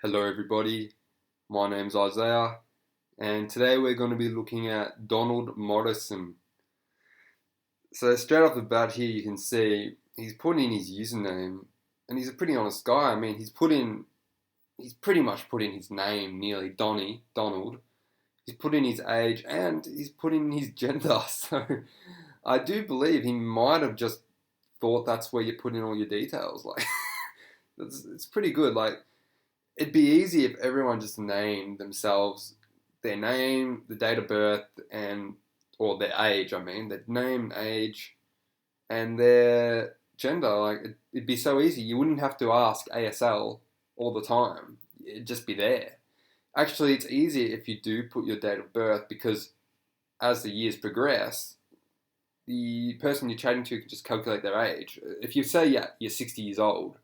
Hello everybody, my name's Isaiah and today we're going to be looking at Donald Morrison. So straight off the bat here you can see he's put in his username and he's a pretty honest guy. I mean he's pretty much put in his name nearly, Donald. He's put in his age and he's put in his gender. So I do believe he might have just thought that's where you put in all your details. Like it's pretty good. Like it'd be easy if everyone just named themselves their name, the date of birth, and or their age. I mean, their name, age, and their gender. Like it'd be so easy. You wouldn't have to ask ASL all the time. It'd just be there. Actually, it's easier if you do put your date of birth because as the years progress, the person you're chatting to can just calculate their age. If you say you're 60 years old,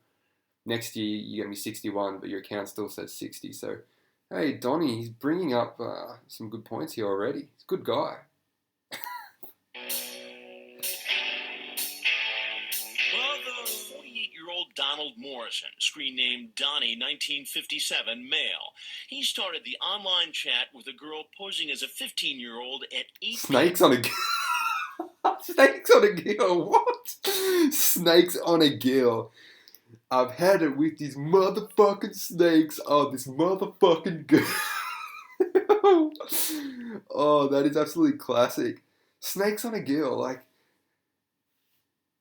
next year you're going to be 61, but your account still says 60. So, hey, Donnie, he's bringing up some good points here already. He's a good guy. Well, the 48-year-old Donald Morrison, screen name Donnie, 1957, male. He started the online chat with a girl posing as a 15-year-old at 8 Snakes on a Snakes on a gill. What? Snakes on a gill. I've had it with these motherfucking snakes on this motherfucking girl. Oh, that is absolutely classic. Snakes on a gill. Like,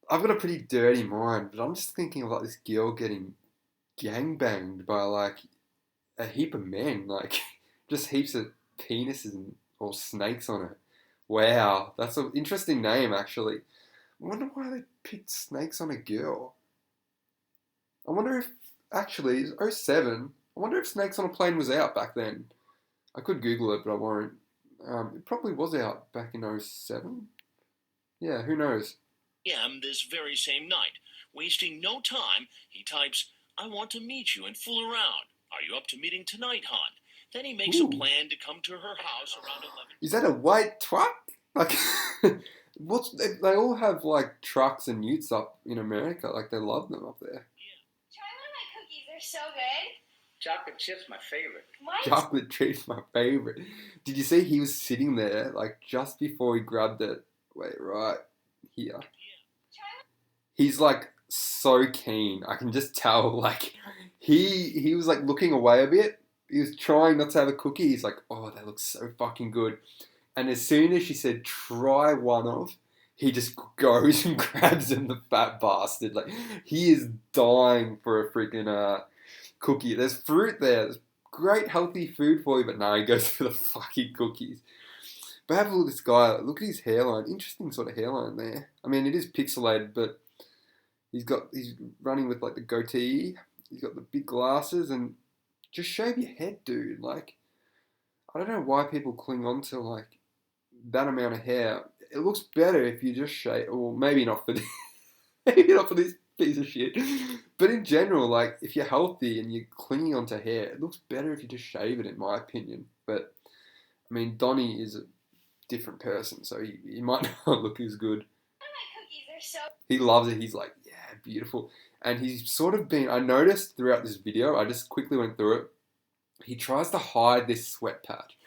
I've got a pretty dirty mind, but I'm just thinking of like this girl getting gangbanged by like a heap of men. Like, just heaps of penises or snakes on it. Wow, that's an interesting name actually. I wonder why they picked snakes on a girl. I wonder if, actually, it's '07. I wonder if Snakes on a Plane was out back then. I could Google it, but I won't. It probably was out back in '07. Yeah, who knows? p.m. this very same night. Wasting no time, he types, "I want to meet you and fool around. Are you up to meeting tonight, hon?" Then he makes a Ooh. plan to come to her house around 11. Is that a white truck? Like, they all have like trucks and utes up in America. Like, they love them up there. Try one of my cookies. They're so good. Chocolate chip's my favorite. Mine. Chocolate treat's my favorite. Did you see he was sitting there, like, just before he grabbed it? Wait, right here. He's like so keen. I can just tell. Like he was like looking away a bit. He was trying not to have a cookie. He's like, oh, that looks so fucking good. And as soon as she said try one of, he just goes and grabs him, the fat bastard. Like he is dying for a freaking cookie. There's fruit there. There's great healthy food for you, but no, he goes for the fucking cookies. But have a look at this guy. Look at his hairline. Interesting sort of hairline there. I mean, it is pixelated, but he's running with like the goatee. He's got the big glasses and just shave your head, dude. Like, I don't know why people cling on to like that amount of hair. It looks better if you just shave, or maybe not for this, maybe not for this piece of shit. But in general, like if you're healthy and you're clinging onto hair, it looks better if you just shave it, in my opinion. But I mean, Donnie is a different person, so he might not look as good. My cookies are so. He loves it. He's like, yeah, beautiful. And he's sort of been, I noticed throughout this video, I just quickly went through it, he tries to hide this sweat patch.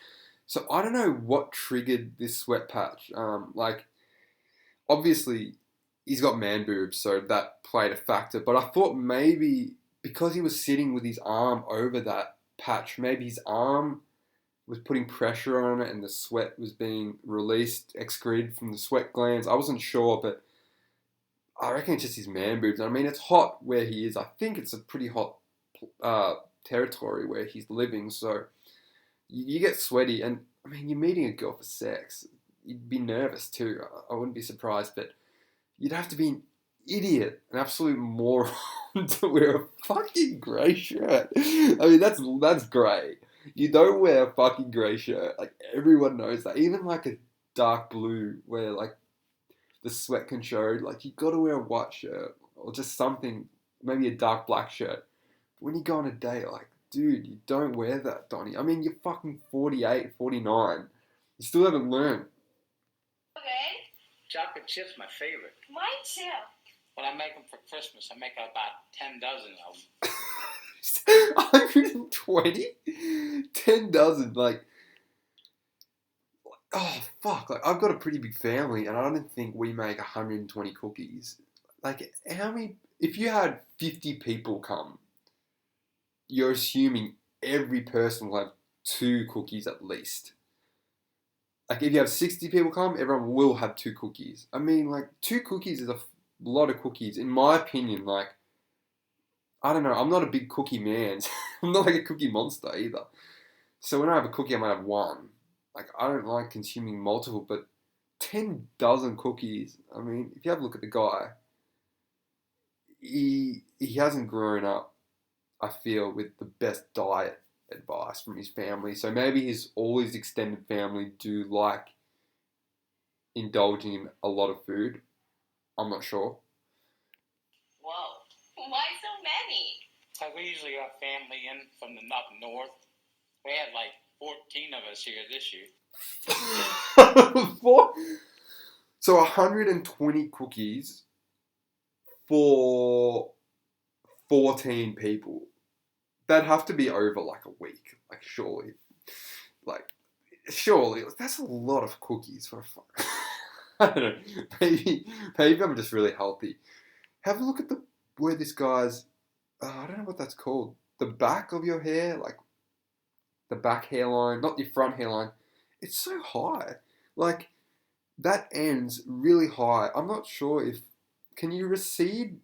So I don't know what triggered this sweat patch. Like, obviously, he's got man boobs, so that played a factor. But I thought maybe because he was sitting with his arm over that patch, maybe his arm was putting pressure on it and the sweat was being released, excreted from the sweat glands. I wasn't sure, but I reckon it's just his man boobs. I mean, it's hot where he is. I think it's a pretty hot territory where he's living, so you get sweaty. And I mean, you're meeting a girl for sex. You'd be nervous too. I wouldn't be surprised, but you'd have to be an idiot, an absolute moron to wear a fucking grey shirt. I mean, that's grey. You don't wear a fucking grey shirt. Like, everyone knows that. Even like a dark blue where like the sweat can show, like you gotta wear a white shirt or just something, maybe a dark black shirt. But when you go on a date, like, dude, you don't wear that, Donnie. I mean, you're fucking 48, 49. You still haven't learned. Okay. Chocolate chip's my favorite. Mine too. When I make them for Christmas, I make about 10 dozen of them. I 120? 10 dozen. Like, oh, fuck. Like, I've got a pretty big family, and I don't think we make 120 cookies. Like, how many... If you had 50 people come, you're assuming every person will have 2 cookies at least. Like, if you have 60 people come, everyone will have 2 cookies. I mean, like, 2 cookies is a lot of cookies. In my opinion, like, I don't know, I'm not a big cookie man. I'm not like a cookie monster either. So when I have a cookie, I might have 1. Like, I don't like consuming multiple, but 10 dozen cookies, I mean, if you have a look at the guy, he hasn't grown up, I feel, with the best diet advice from his family. So maybe all his extended family do like indulging in a lot of food. I'm not sure. Whoa. Why so many? We usually got family in from the up north. We had like 14 of us here this year. So 120 cookies for 14 people. That'd have to be over like a week. Like, surely. That's a lot of cookies for a fun. I don't know. Maybe I'm just really healthy. Have a look at where this guy's... I don't know what that's called. The back of your hair, like the back hairline, not your front hairline. It's so high. Like, that ends really high. I'm not sure if... Can you recede,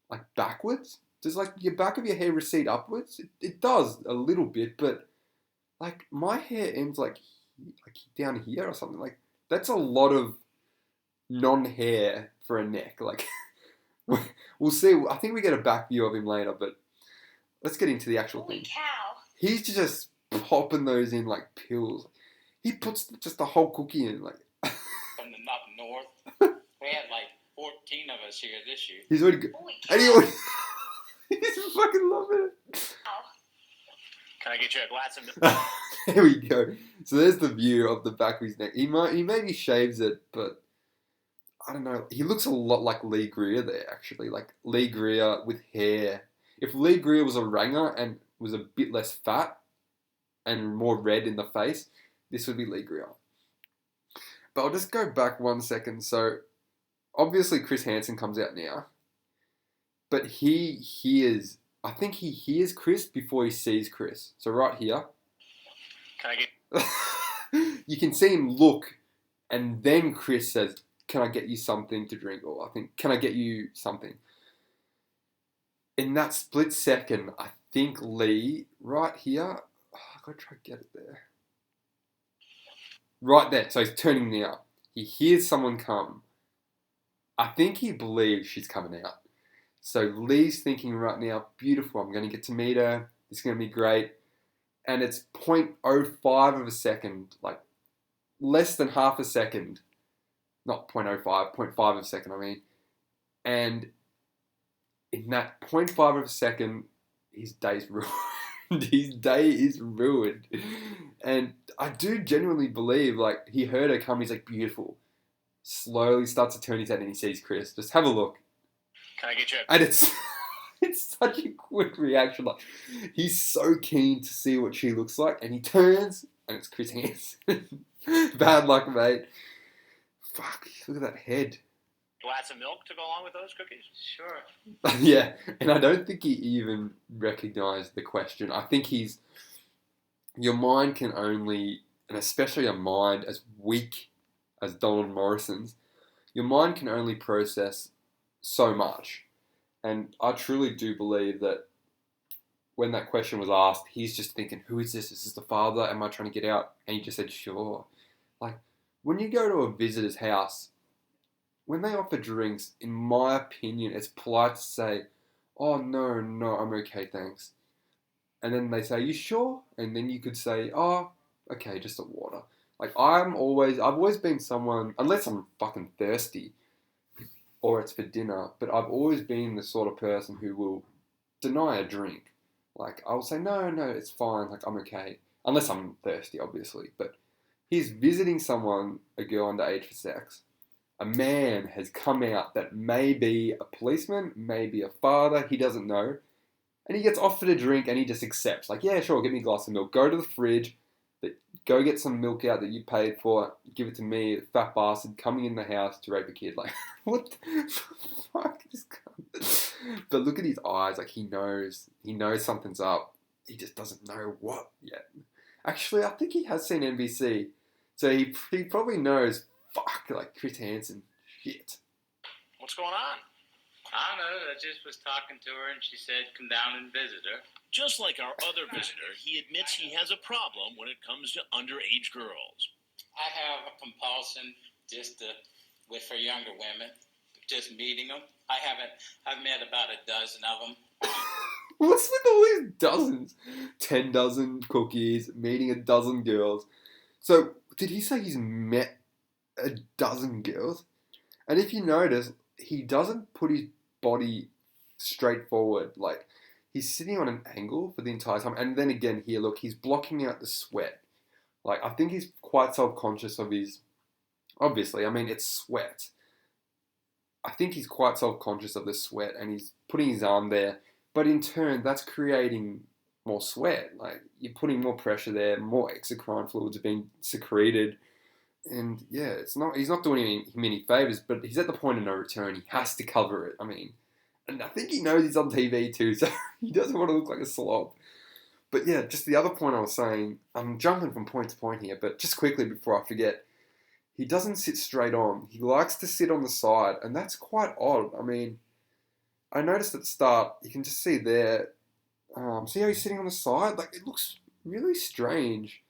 like, backwards? Does, like, your back of your hair recede upwards? It does a little bit, but, like, my hair ends, like down here or something. Like, that's a lot of non-hair for a neck. Like, we'll see. I think we get a back view of him later, but let's get into the actual Holy thing. cow. He's just popping those in like pills. He puts just a whole cookie in, like. From the up north. We had like 14 of us here this year. He's already good. Holy And cow. he's fucking loving it. Can I get you a glass of milk? There we go. So there's the view of the back of his neck. He maybe shaves it, but I don't know. He looks a lot like Lee Greer there, actually. Like Lee Greer with hair. If Lee Greer was a ranger and was a bit less fat and more red in the face, this would be Lee Greer. But I'll just go back 1 second. So obviously Chris Hansen comes out now, but I think he hears Chris before he sees Chris. So right here, Can I get... you can see him look, and then Chris says, "Can I get you something to drink?" Or I think, "Can I get you something?" In that split second, I think Lee, right here, I've got to try to get it there. Right there, so he's turning now. He hears someone come. I think he believes she's coming out. So Lee's thinking right now, beautiful, I'm going to get to meet her. It's going to be great. And it's 0.05 of a second, like less than half a second. Not 0.05, 0.5 of a second, I mean. And in that 0.5 of a second, his day's ruined. His day is ruined. And I do genuinely believe, like, he heard her come, he's like, beautiful. Slowly starts to turn his head and he sees Chris. Just have a look. Can I get you a... And it's such a quick reaction. Like, he's so keen to see what she looks like, and he turns, and it's Chris Hansen. Bad luck, mate. Fuck, look at that head. glass of milk to go along with those cookies? Sure. Yeah, and I don't think he even recognised the question. I think your mind can only, and especially a mind as weak as Donald Morrison's, your mind can only process so much. And I truly do believe that when that question was asked, he's just thinking, who is this? Is this the father? Am I trying to get out? And he just said, sure. Like, when you go to a visitor's house, when they offer drinks, in my opinion, it's polite to say, oh, no, I'm okay, thanks. And then they say, you sure? And then you could say, oh, okay, just a water. Like, I've always been someone, unless I'm fucking thirsty, or it's for dinner, but I've always been the sort of person who will deny a drink. Like, I'll say, no, it's fine, like, I'm okay. Unless I'm thirsty, obviously. But he's visiting someone, a girl underage for sex. A man has come out that may be a policeman, maybe a father, he doesn't know. And he gets offered a drink and he just accepts. Like, yeah, sure, give me a glass of milk. Go to the fridge, go get some milk out that you paid for, give it to me, fat bastard, coming in the house to rape a kid. Like, what the fuck? This cunt. But look at his eyes. Like, he knows something's up. He just doesn't know what yet. Actually, I think he has seen NBC. So he probably knows, fuck, like Chris Hansen. Shit. What's going on? I don't know. I just was talking to her and she said, come down and visit her. Just like our other visitor, he admits he has a problem when it comes to underage girls. I have a compulsion for younger women, just meeting them. I've met about a dozen of them. What's with all these dozens? 10 dozen cookies, meeting a dozen girls. So, did he say he's met a dozen girls? And if you notice, he doesn't put his body straight forward. Like, he's sitting on an angle for the entire time. And then again here, look, he's blocking out the sweat. Like, I think he's quite self-conscious of his... Obviously, I mean, it's sweat. I think he's quite self-conscious of the sweat and he's putting his arm there. But in turn, that's creating more sweat. Like, you're putting more pressure there, more exocrine fluids are being secreted. And yeah, he's not doing him any favours, but he's at the point of no return. He has to cover it. I mean, and I think he knows he's on TV too, so he doesn't want to look like a slob. But yeah, just the other point I was saying, I'm jumping from point to point here, but just quickly before I forget, he doesn't sit straight on. He likes to sit on the side, and that's quite odd. I mean, I noticed at the start, you can just see there, see how he's sitting on the side? Like, it looks really strange.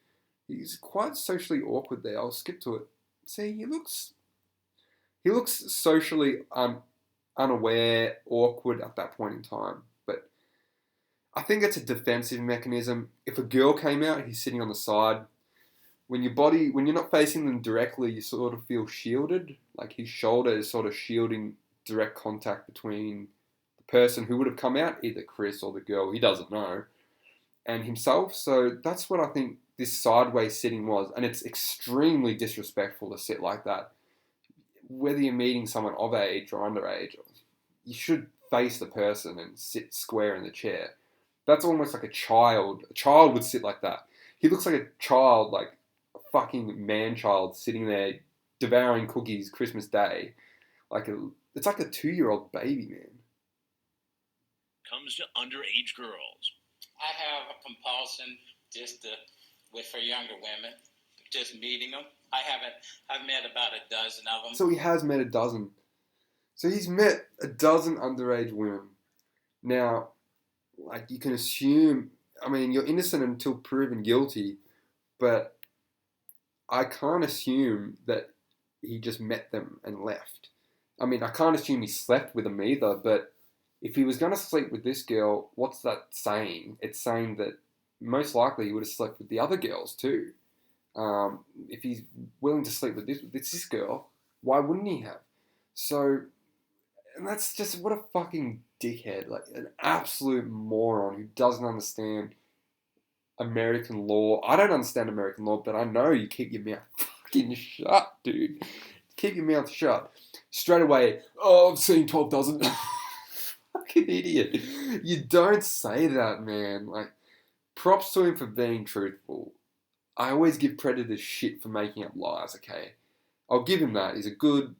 He's quite socially awkward there. I'll skip to it. See, he looks socially unaware, awkward at that point in time. But I think it's a defensive mechanism. If a girl came out, he's sitting on the side. When you're not facing them directly, you sort of feel shielded. Like his shoulder is sort of shielding direct contact between the person who would have come out, either Chris or the girl, he doesn't know, and himself. So that's what I think this sideways sitting was. And it's extremely disrespectful to sit like that. Whether you're meeting someone of age or underage, you should face the person and sit square in the chair. That's almost like a child. A child would sit like that. He looks like a child, like a fucking man-child sitting there devouring cookies Christmas Day. It's like a 2-year-old baby, man. Comes to underage girls. I have a compulsion for younger women, just meeting them. I've met about a dozen of them. So he has met a dozen. So he's met a dozen underage women. Now, like, you can assume, I mean, you're innocent until proven guilty, but I can't assume that he just met them and left. I mean, I can't assume he slept with them either, but if he was going to sleep with this girl, what's that saying? It's saying that most likely he would have slept with the other girls too. If he's willing to sleep with this girl, why wouldn't he have? So, and that's just, what a fucking dickhead. Like, an absolute moron who doesn't understand American law. I don't understand American law, but I know you keep your mouth fucking shut, dude. Keep your mouth shut. Straight away, oh, I've seen 12 dozen. Fucking idiot. You don't say that, man. Like, props to him for being truthful. I always give predators shit for making up lies, okay? I'll give him that. He's a good,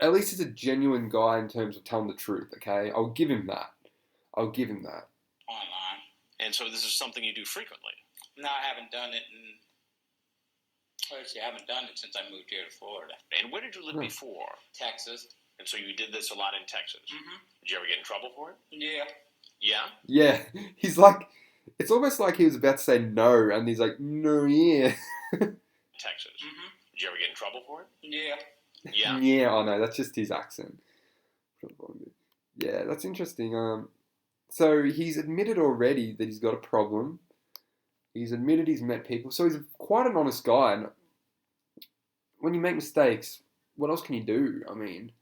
at least he's a genuine guy in terms of telling the truth, okay? I'll give him that. Online. And so this is something you do frequently? No, I haven't done it I haven't done it since I moved here to Florida. And where did you live before? Texas. And so you did this a lot in Texas? Mm-hmm. Did you ever get in trouble for it? Yeah. Yeah? Yeah. He's like, it's almost like he was about to say no, and he's like, no, yeah. Texas. Mm-hmm. Did you ever get in trouble for it? Yeah. Yeah? Yeah, oh no, that's just his accent. Yeah, that's interesting. So he's admitted already that he's got a problem. He's admitted he's met people. So he's quite an honest guy. And when you make mistakes, what else can you do? I mean,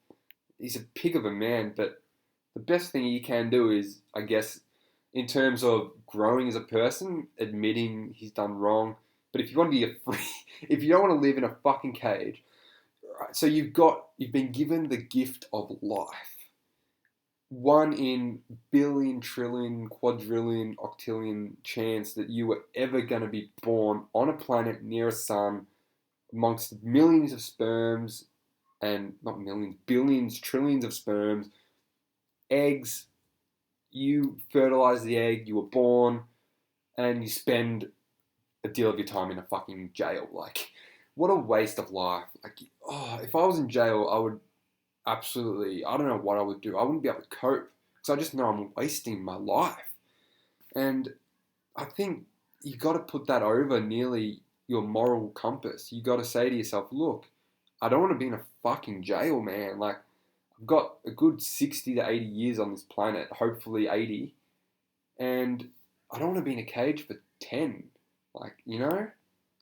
he's a pig of a man, but the best thing he can do is, I guess, in terms of growing as a person, admitting he's done wrong. But if you want to be if you don't want to live in a fucking cage, right, so you've been given the gift of life. 1 in billion, trillion, quadrillion, octillion chance that you were ever going to be born on a planet near a sun amongst millions of sperms, and not millions, billions, trillions of sperms, eggs. You fertilize the egg, you were born, and you spend a deal of your time in a fucking jail. Like, what a waste of life. Like, if I was in jail, I would absolutely, I don't know what I would do. I wouldn't be able to cope because I just know I'm wasting my life. And I think you got to put that over nearly your moral compass. You got to say to yourself, look, I don't want to be in a fucking jail, man. Like, I've got a good 60 to 80 years on this planet, hopefully 80, and I don't want to be in a cage for 10. Like, you know?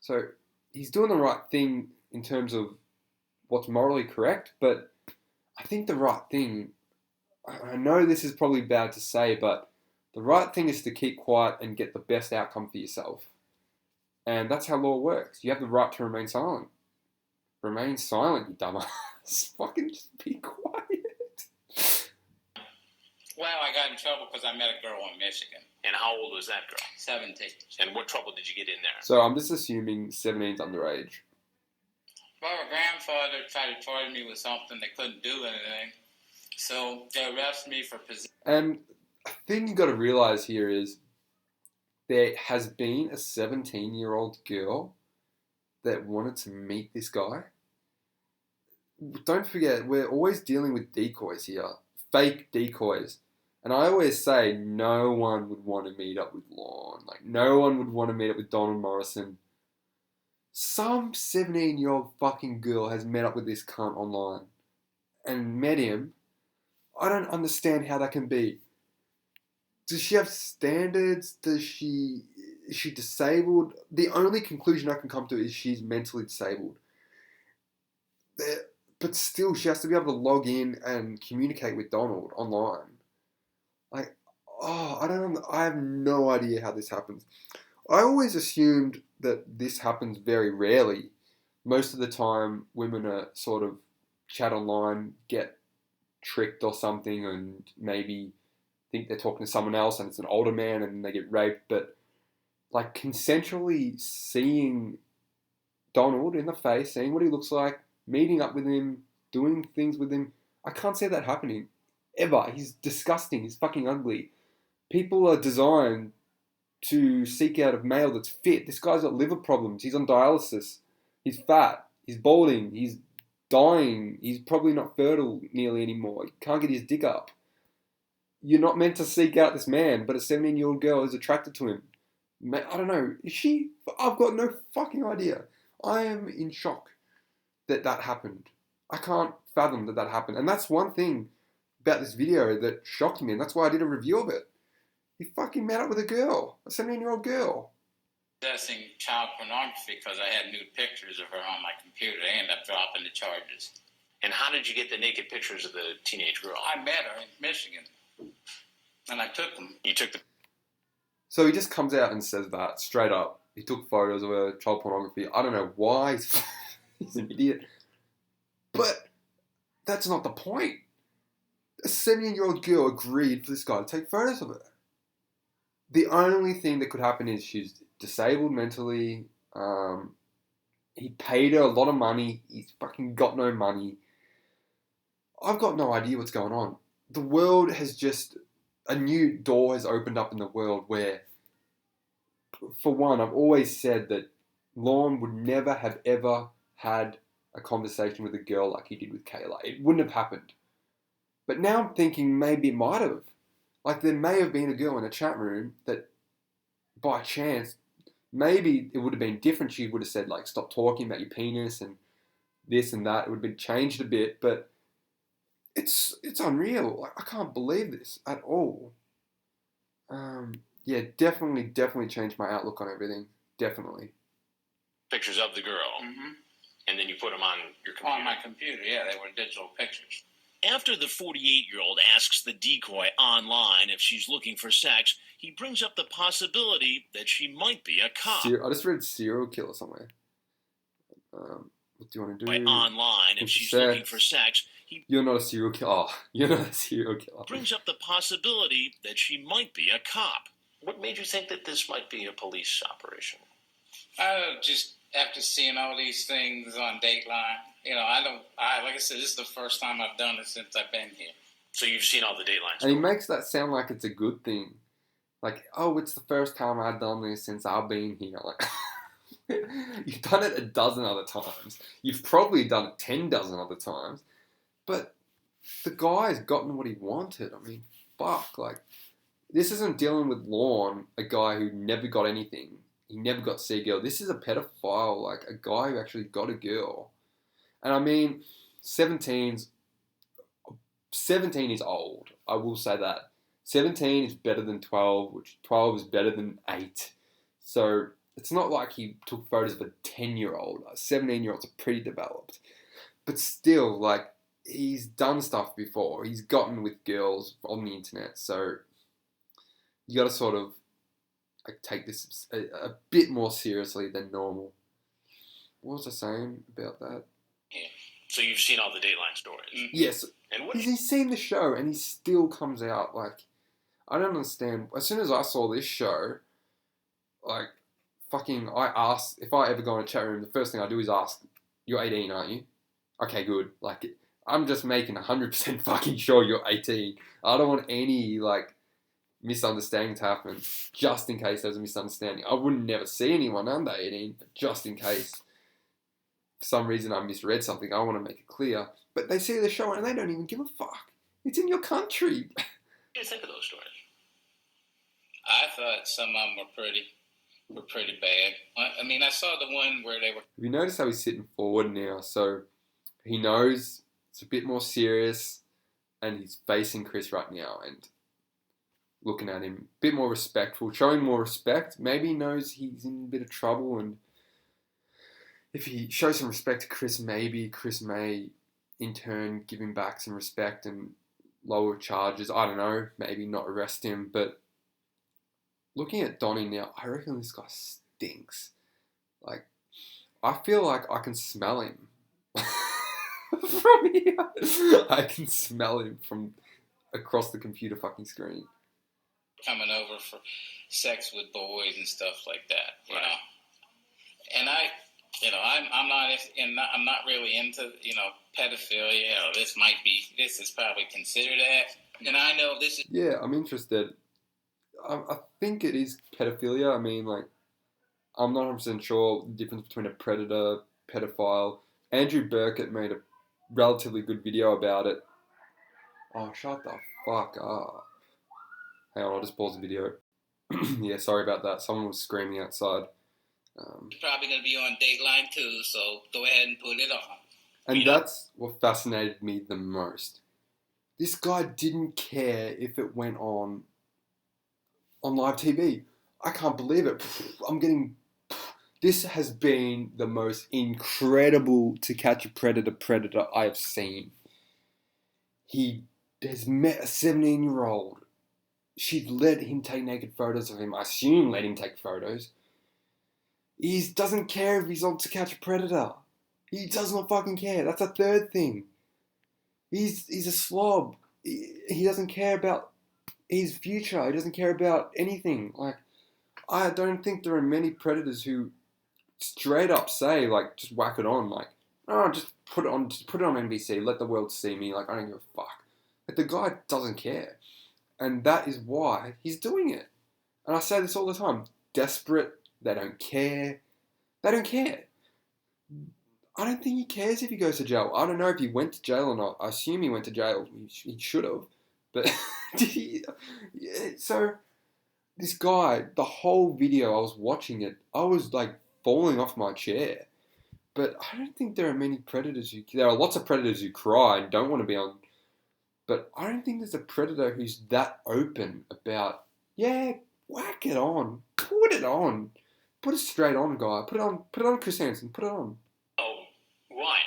So he's doing the right thing in terms of what's morally correct, but I think the right thing, I know this is probably bad to say, but the right thing is to keep quiet and get the best outcome for yourself. And that's how law works. You have the right to remain silent. Remain silent, you dumbass. Fucking just be quiet. Well, I got in trouble because I met a girl in Michigan. And how old was that girl? 17. And what trouble did you get in there? So I'm just assuming 17's underage. Well, her grandfather tried to charge me with something. They couldn't do anything. So they arrested me for possession. And a thing you got to realize here is there has been a 17-year-old girl that wanted to meet this guy. Don't forget, we're always dealing with decoys here. Fake decoys. And I always say no one would want to meet up with Lorne. Like, no one would want to meet up with Donald Morrison. Some 17-year-old fucking girl has met up with this cunt online and met him. I don't understand how that can be. Does she have standards? Is she disabled? The only conclusion I can come to is she's mentally disabled. But still, she has to be able to log in and communicate with Donald online. Like, I have no idea how this happens. I always assumed that this happens very rarely. Most of the time, women are sort of chat online, get tricked or something, and maybe think they're talking to someone else and it's an older man and they get raped. But like, consensually seeing Donald in the face, seeing what he looks like, meeting up with him, doing things with him, I can't see that happening ever. He's disgusting. He's fucking ugly. People are designed to seek out a male that's fit. This guy's got liver problems. He's on dialysis. He's fat. He's balding. He's dying. He's probably not fertile nearly anymore. He can't get his dick up. You're not meant to seek out this man, but a 17-year-old girl is attracted to him. I don't know. Is she? I've got no fucking idea. I am in shock that happened. I can't fathom that happened. And that's one thing about this video that shocked me, and that's why I did a review of it. He fucking met up with a girl, a 17-year-old girl. Possessing child pornography because I had nude pictures of her on my computer. They ended up dropping the charges. And how did you get the naked pictures of the teenage girl? I met her in Michigan, and I took them. You took the... So he just comes out and says that straight up. He took photos of her, child pornography. I don't know why. He's an idiot. But that's not the point. A 17-year-old girl agreed for this guy to take photos of her. The only thing that could happen is she's disabled mentally. He paid her a lot of money. He's fucking got no money. I've got no idea what's going on. The world has just... A new door has opened up in the world where, for one, I've always said that Lorne would never have ever had a conversation with a girl like he did with Kayla. It wouldn't have happened. But now I'm thinking maybe it might have. Like, there may have been a girl in a chat room that, by chance, maybe it would have been different. She would have said, like, stop talking about your penis and this and that. It would have been changed a bit, but it's unreal. Like, I can't believe this at all. Yeah, definitely changed my outlook on everything. Definitely. Pictures of the girl. Mm-hmm. And then you put them on your computer. On my computer, yeah, they were digital pictures. After the 48-year-old asks the decoy online if she's looking for sex, he brings up the possibility that she might be a cop. I just read serial killer somewhere. What do you want to do? Online, if she's looking for sex, You're not a serial killer. Oh, you're not a serial killer. Brings up the possibility that she might be a cop. What made you think that this might be a police operation? Just after seeing all these things on Dateline, like I said, this is the first time I've done it since I've been here. So you've seen all the Dateline stories. And he makes that sound like it's a good thing. Like, oh, it's the first time I've done this since I've been here. Like, you've done it a dozen other times. You've probably done it 10 dozen other times. But the guy's gotten what he wanted. I mean, fuck. Like, this isn't dealing with Lorne, a guy who never got anything. He never got to see a girl. This is a pedophile, like a guy who actually got a girl. And I mean, 17 is old. I will say that. 17 is better than 12, which 12 is better than 8. So it's not like he took photos of a 10-year-old. 17-year-olds are pretty developed. But still, like, he's done stuff before. He's gotten with girls on the internet. So you got to sort of like take this a bit more seriously than normal. What was I saying about that? Yeah. So you've seen all the Dateline stories? Yes. And what? He's seen the show and he still comes out like, I don't understand. As soon as I saw this show, like, I asked, if I ever go in a chat room, the first thing I do is ask, you're 18, aren't you? Okay, good. Like, I'm just making 100% fucking sure you're 18. I don't want any, like, misunderstanding to happen, just in case there's a misunderstanding. I wouldn't never see anyone under 18, but just in case for some reason I misread something, I want to make it clear. But they see the show and they don't even give a fuck. It's in your country. What do you think of those stories? I thought some of them were pretty bad. I mean, I saw the one where they were... You notice how he's sitting forward now, so he knows it's a bit more serious and he's facing Chris right now and looking at him, a bit more respectful, showing more respect. Maybe he knows he's in a bit of trouble, and if he shows some respect to Chris, maybe Chris may in turn give him back some respect and lower charges. I don't know, maybe not arrest him, but looking at Donnie now, I reckon this guy stinks. Like, I feel like I can smell him from here. I can smell him from across the computer fucking screen. Coming over for sex with boys and stuff like that, you know. And I'm not really into, pedophilia. This is probably considered that. And I know this is... Yeah, I'm interested. I think it is pedophilia. I mean, like, I'm not 100% sure the difference between a predator, pedophile. Andrew Burkett made a relatively good video about it. Oh, shut the fuck up. Hang on, I'll just pause the video. Yeah, sorry about that. Someone was screaming outside. Probably going to be on Dateline too, so go ahead and put it on. And that's what fascinated me the most. This guy didn't care if it went on live TV. I can't believe it. This has been the most incredible To Catch a Predator I have seen. He has met a 17-year-old. She'd let him take naked photos of him. I assume let him take photos. He doesn't care if he's on To Catch a Predator. He does not fucking care. That's a third thing. He's a slob. He doesn't care about his future. He doesn't care about anything. Like, I don't think there are many predators who straight up say, like, just whack it on. Like, oh, just put it on NBC. Let the world see me. Like, I don't give a fuck. But the guy doesn't care. And that is why he's doing it. And I say this all the time. Desperate. They don't care. They don't care. I don't think he cares if he goes to jail. I don't know if he went to jail or not. I assume he went to jail. He should have. But did he? Yeah, so this guy, the whole video, I was watching it. I was like falling off my chair. But I don't think there are many predators who... There are lots of predators who cry and don't want to be on... But I don't think there's a predator who's that open about, yeah, whack it on. Put it on. Put it straight on, guy. Put it on Chris Hansen. Put it on. Oh, Ryan.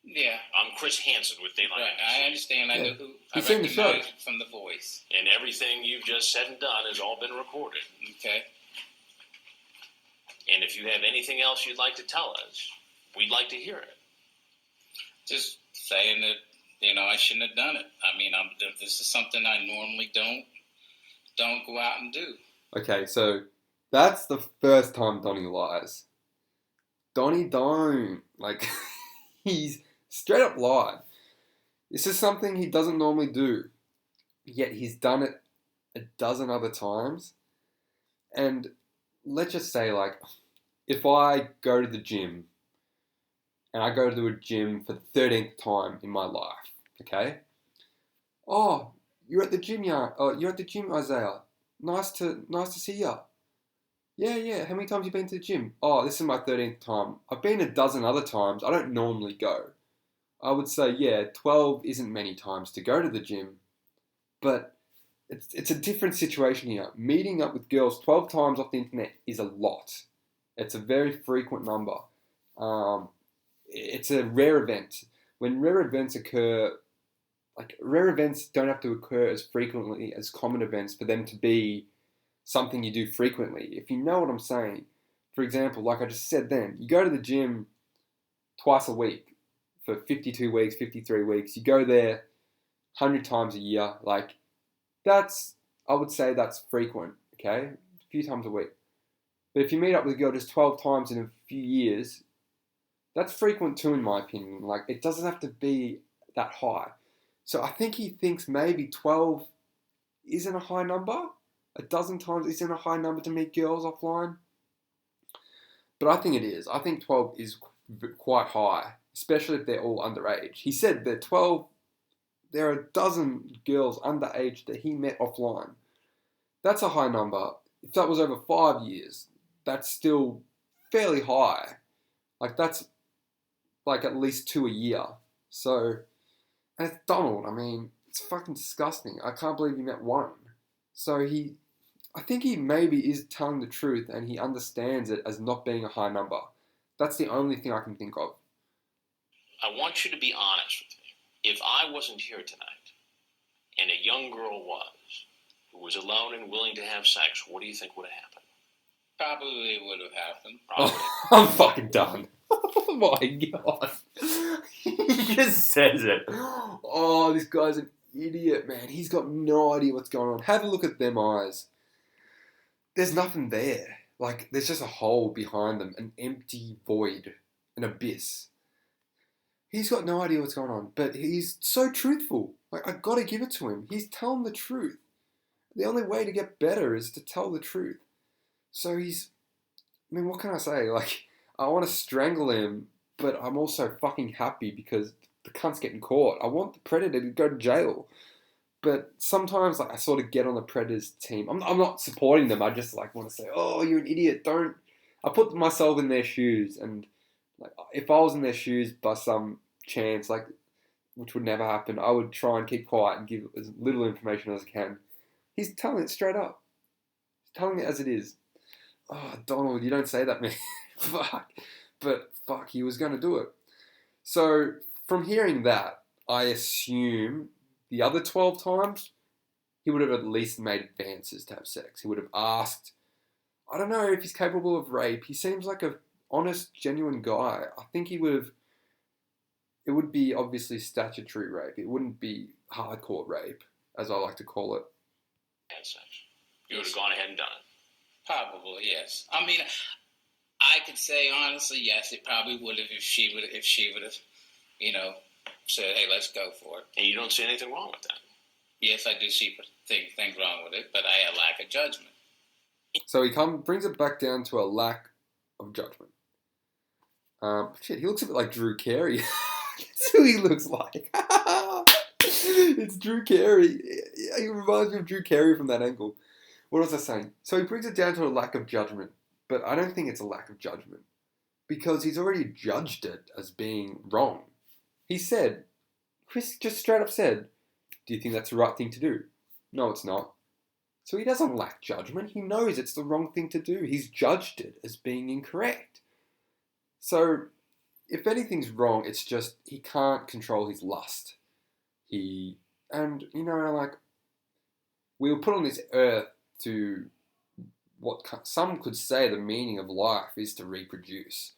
Yeah. I'm Chris Hansen with Dateline. Right, I understand. I know who. You've I seen the show. recognize from the voice. And everything you've just said and done has all been recorded. Okay. And if you have anything else you'd like to tell us, we'd like to hear it. Just saying that I shouldn't have done it. I mean, this is something I normally don't go out and do. Okay, so that's the first time Donnie lies. Donnie don't. Like, he's straight up lied. This is something he doesn't normally do. Yet he's done it a dozen other times. And let's just say, like, if I go to the gym, and I go to a gym for the 13th time in my life, okay? Oh, you're at the gym, you're at the gym, Isaiah. Nice to see you. Yeah. How many times have you been to the gym? Oh, this is my 13th time. I've been a dozen other times. I don't normally go. I would say, yeah, 12 isn't many times to go to the gym. But it's a different situation here. Meeting up with girls 12 times off the internet is a lot. It's a very frequent number. It's a rare event. When rare events occur, like rare events don't have to occur as frequently as common events for them to be something you do frequently. If you know what I'm saying. For example, like I just said then, you go to the gym twice a week for 52 weeks, 53 weeks. You go there 100 times a year. Like, I would say that's frequent, okay? A few times a week. But if you meet up with a girl just 12 times in a few years, that's frequent too, in my opinion. Like, it doesn't have to be that high. So I think he thinks maybe 12 isn't a high number. A dozen times isn't a high number to meet girls offline. But I think it is. I think 12 is quite high, especially if they're all underage. He said that 12, there are a dozen girls underage that he met offline. That's a high number. If that was over 5 years, that's still fairly high. Like, that's like at least 2 a year. So, and it's Donald. I mean, it's fucking disgusting. I can't believe he met one. So I think he maybe is telling the truth and he understands it as not being a high number. That's the only thing I can think of. I want you to be honest with me. If I wasn't here tonight and a young girl who was alone and willing to have sex, what do you think would have happened? Probably would have happened. Probably. I'm fucking done. Oh my god. He just says it. Oh, this guy's an idiot, man. He's got no idea what's going on. Have a look at them eyes. There's nothing there. Like, there's just a hole behind them, an empty void, an abyss. He's got no idea what's going on, but he's so truthful. Like, I gotta give it to him. He's telling the truth. The only way to get better is to tell the truth. So what can I say? Like, I want to strangle him, but I'm also fucking happy because the cunt's getting caught. I want the predator to go to jail. But sometimes, like, I sort of get on the Predators team. I'm not supporting them. I just, like, want to say, oh, you're an idiot. Don't. I put myself in their shoes. And, like, if I was in their shoes by some chance, like, which would never happen, I would try and keep quiet and give as little information as I can. He's telling it straight up. He's telling it as it is. Oh, Donald, you don't say that, man. Fuck. But, fuck, he was going to do it. So, from hearing that, I assume the other 12 times, he would have at least made advances to have sex. He would have asked. I don't know if he's capable of rape. He seems like an honest, genuine guy. I think he would have. It would be obviously statutory rape. It wouldn't be hardcore rape, as I like to call it. And such. You would have gone ahead and done it. Probably, yes. I mean, I could say honestly, yes, it probably would have if she would have, said, hey, let's go for it. And you don't see anything wrong with that? Yes, I do see things wrong with it, but I had a lack of judgment. So he brings it back down to a lack of judgment. Shit, he looks a bit like Drew Carey. That's who he looks like. It's Drew Carey. He reminds me of Drew Carey from that angle. What was I saying? So he brings it down to a lack of judgment, but I don't think it's a lack of judgment because he's already judged it as being wrong. He said, Chris just straight up said, do you think that's the right thing to do? No, it's not. So he doesn't lack judgment. He knows it's the wrong thing to do. He's judged it as being incorrect. So if anything's wrong, it's just he can't control his lust. We were put on this earth to what some could say the meaning of life is to reproduce.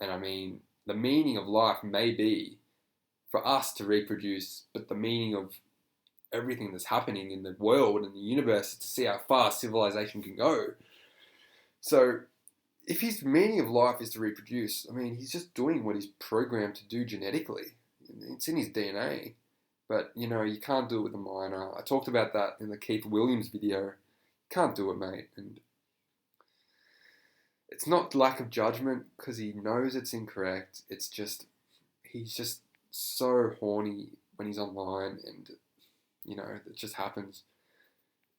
And I mean, the meaning of life may be for us to reproduce, but the meaning of everything that's happening in the world and the universe is to see how far civilization can go. So if his meaning of life is to reproduce, I mean, he's just doing what he's programmed to do genetically. It's in his DNA. But, you know, you can't do it with a minor. I talked about that in the Keith Williams video. Can't do it, mate. And it's not lack of judgment because he knows it's incorrect. It's just, he's just so horny when he's online and, you know, it just happens.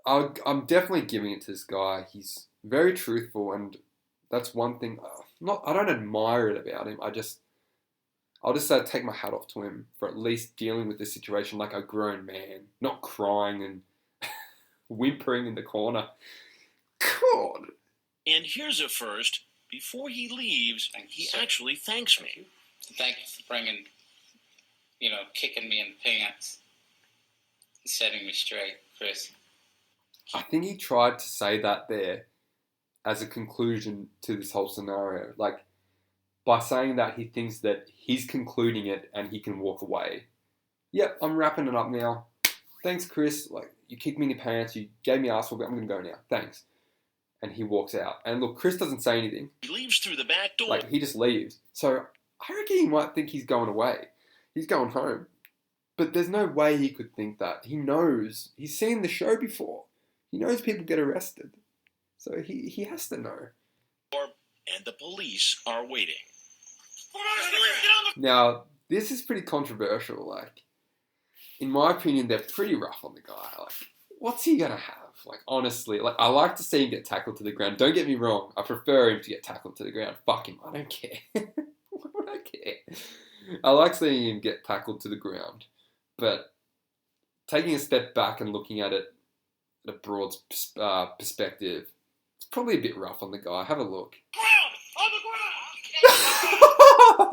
I'm definitely giving it to this guy. He's very truthful, and that's one thing. I don't admire it about him. I'll just say take my hat off to him for at least dealing with this situation like a grown man, not crying and whimpering in the corner. God. And here's a first. Before he leaves, he actually thanks me. Thank you for bringing, kicking me in the pants and setting me straight, Chris. I think he tried to say that there as a conclusion to this whole scenario. Like, by saying that, he thinks that he's concluding it and he can walk away. Yep, I'm wrapping it up now. Thanks, Chris. Like, you kicked me in the pants, you gave me ass, I'm going to go now. Thanks. And he walks out. And look, Chris doesn't say anything. He leaves through the back door. Like, he just leaves. So I reckon he might think he's going away. He's going home. But there's no way he could think that. He knows. He's seen the show before. He knows people get arrested. So he has to know. And the police are waiting. Now, this is pretty controversial. Like, in my opinion, they're pretty rough on the guy. Like, what's he going to have? Like, honestly, like, I like to see him get tackled to the ground. Don't get me wrong. I prefer him to get tackled to the ground. Fuck him. I don't care. Why would I care? I like seeing him get tackled to the ground. But taking a step back and looking at it at a broad perspective, it's probably a bit rough on the guy. Have a look. Ground! On the ground!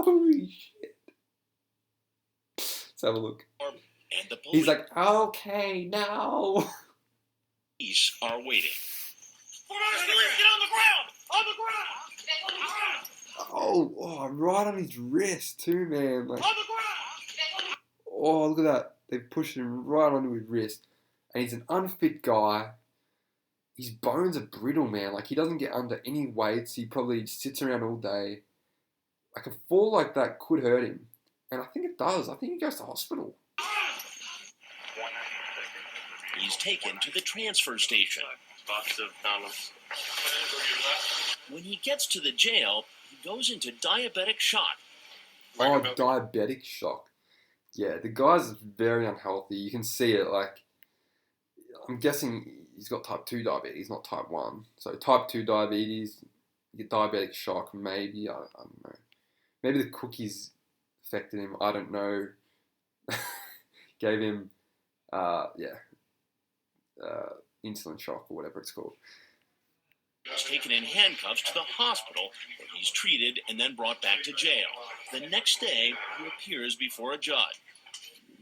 Holy shit. Let's have a look. And the He's like, okay, now. Police are waiting. Get on the ground! On the ground! Oh, right on his wrist too, man. Like, On the ground! oh, look at that. They pushed him right onto his wrist. And he's an unfit guy. His bones are brittle, man. Like, he doesn't get under any weights. He probably sits around all day. Like, a fall like that could hurt him. And I think it does. I think he goes to hospital. He's taken to the transfer station. Box of dollars. When he gets to the jail, he goes into diabetic shock. Oh, diabetic shock. Yeah, the guy's very unhealthy. You can see it. Like, I'm guessing he's got type 2 diabetes, not type 1. So type 2 diabetes, you get diabetic shock, maybe. I don't know. Maybe the cookies affected him. I don't know. Gave him, insulin shock or whatever it's called. He's taken in handcuffs to the hospital where he's treated and then brought back to jail. The next day, he appears before a judge.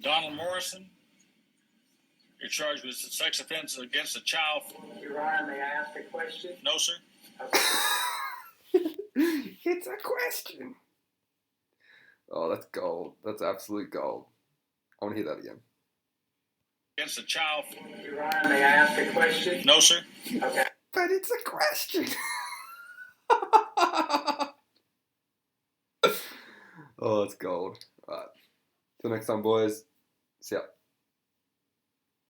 Donald Morrison, you're charged with a sex offense against a child. Your Honor, may I ask a question? No, sir. It's a question. Oh, that's gold. That's absolute gold. I want to hear that again. Against a child. Your Honor, may I ask a question? No, sir. Okay. But it's a question. Oh, that's gold. All right. Till next time, boys. See ya.